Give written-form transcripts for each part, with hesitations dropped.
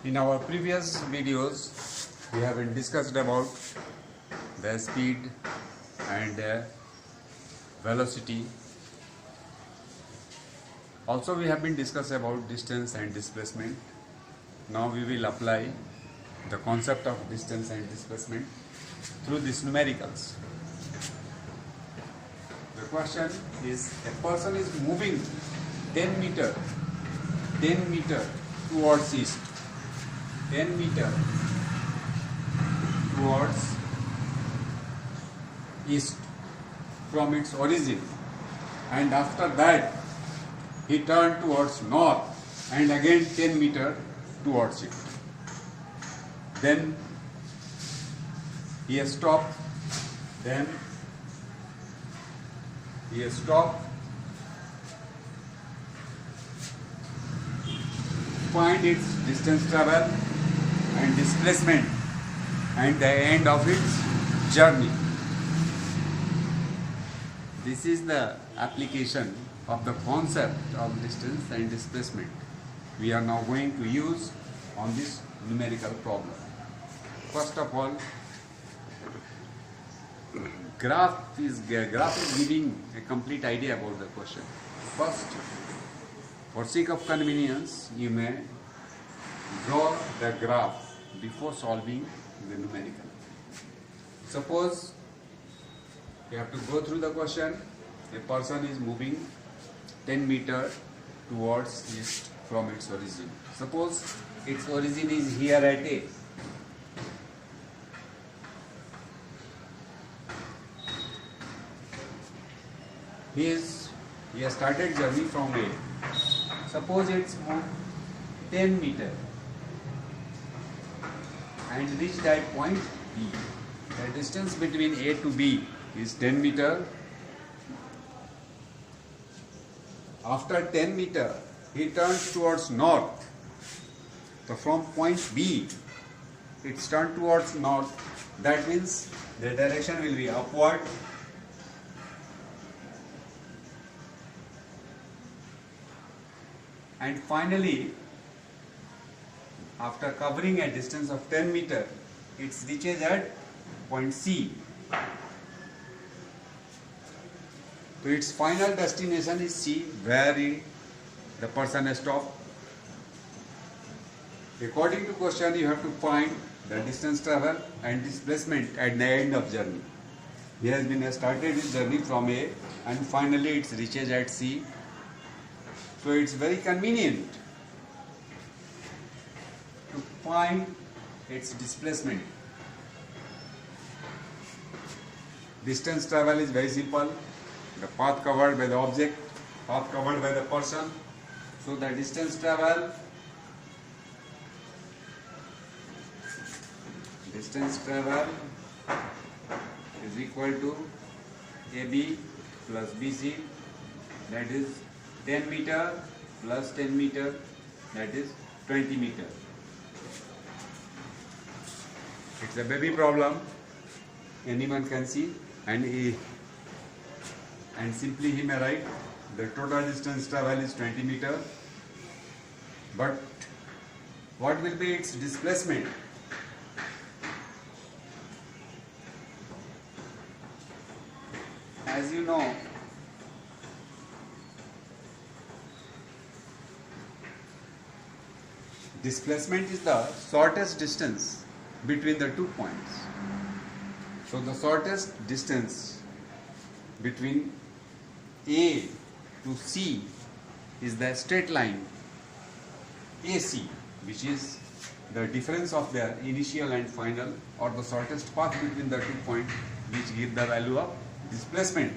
In our previous videos, we have been discussed about the speed and velocity. Also, we have been discussed about distance and displacement. Now we will apply the concept of distance and displacement through these numericals. The question is, a person is moving 10 meter towards east, 10 meter towards east from its origin, and after that he turned towards north and again 10 meter towards it. Then he has stopped, find its distance travel and displacement and the end of its journey. This is the application of the concept of distance and displacement we are now going to use on this numerical problem. First of all, graph is giving a complete idea about the question. First, for sake of convenience, you may draw the graph before solving the numerical. Suppose you have to go through the question. A person is moving 10 meter towards east from its origin. Suppose its origin is here at A. He has started journey from A. Suppose it's moved 10 meter and reached at point B. The distance between A to B is 10 meter. After 10 meter, he turns towards north. So from point B, it's turned towards north. That means the direction will be upward. And finally, after covering a distance of 10 meter, it reaches at point C. So its final destination is C, where the person has stopped. According to question, you have to find the distance travel and displacement at the end of journey. He has been started his journey from A and finally it reaches at C. So it's very convenient to find its displacement. Distance travel is very simple. The path covered by the object, path covered by the person. So the distance travel is equal to AB plus BC, that is 10 meter plus 10 meter, that is 20 meter. It's a baby problem, anyone can see, and simply he may write the total distance travel is 20 meter, but what will be its displacement? As you know, displacement is the shortest distance between the 2 points. So the shortest distance between A to C is the straight line AC, which is the difference of their initial and final, or the shortest path between the 2 points, which give the value of displacement.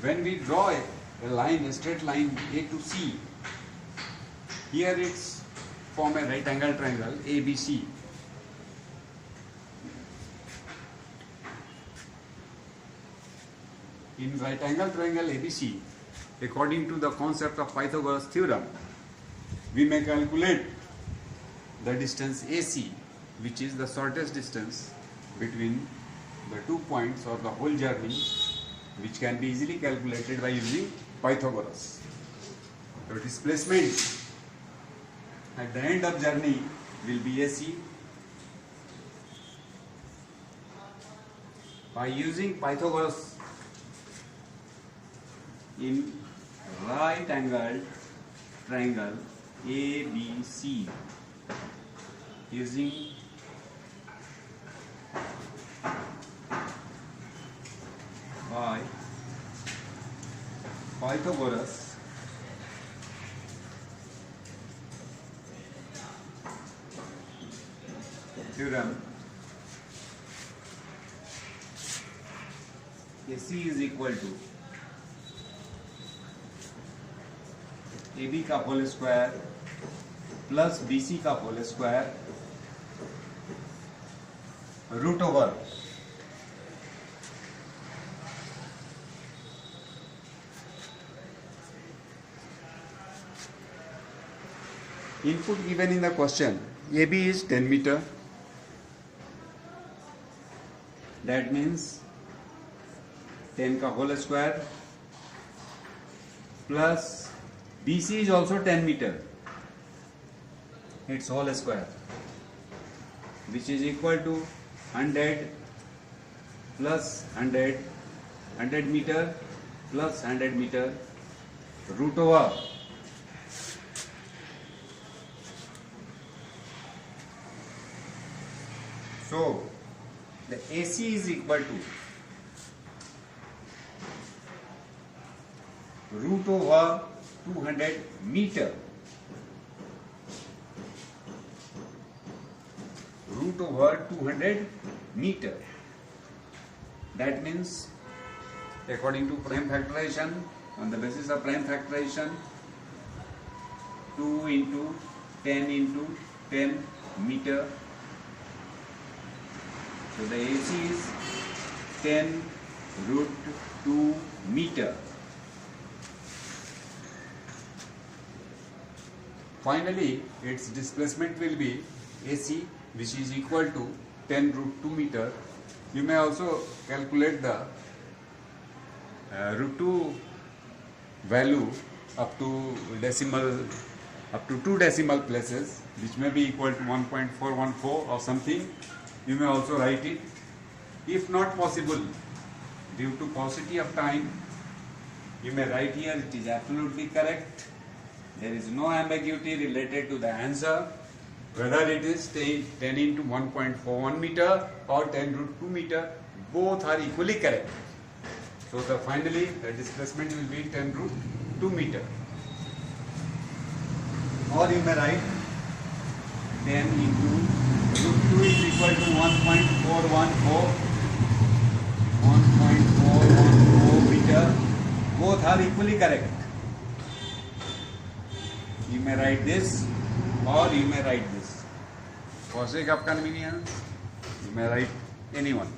When we draw a line, a straight line A to C, here it's form a right angle triangle ABC. In right angle triangle ABC, according to the concept of Pythagoras theorem, we may calculate the distance AC, which is the shortest distance between the 2 points or the whole journey, which can be easily calculated by using Pythagoras. So displacement at the end of journey will be AC. By using Pythagoras in right angled triangle ABC, using by Pythagoras theorem, AC is equal to AB का whole square plus BC का whole square root over input given in the question. AB is 10 meter. That means 10 का whole square plus BC is also 10 meter. Its whole square, which is equal to 100 plus 100, 100 meter plus 100 meter root over so the AC is equal to root over 200 meter. Root over 200 meter. That means, according to prime factorization, on the basis of prime factorization, 2 into 10 meter. So the AC is 10 root 2 meter. Finally, its displacement will be AC, which is equal to 10 root 2 meter. You may also calculate the root 2 value up to two decimal places, which may be equal to 1.414 or something. You may also write it. If not possible, due to paucity of time, you may write here it is absolutely correct. There is no ambiguity related to the answer, whether it is 10 into 1.41 meter or 10 root 2 meter, both are equally correct. So finally the displacement will be 10 root 2 meter. Or you may write 10 into root 2 is equal to 1.414 meter. Both are equally correct. You may write this or you may write this. For sake of convenience, you may write any one.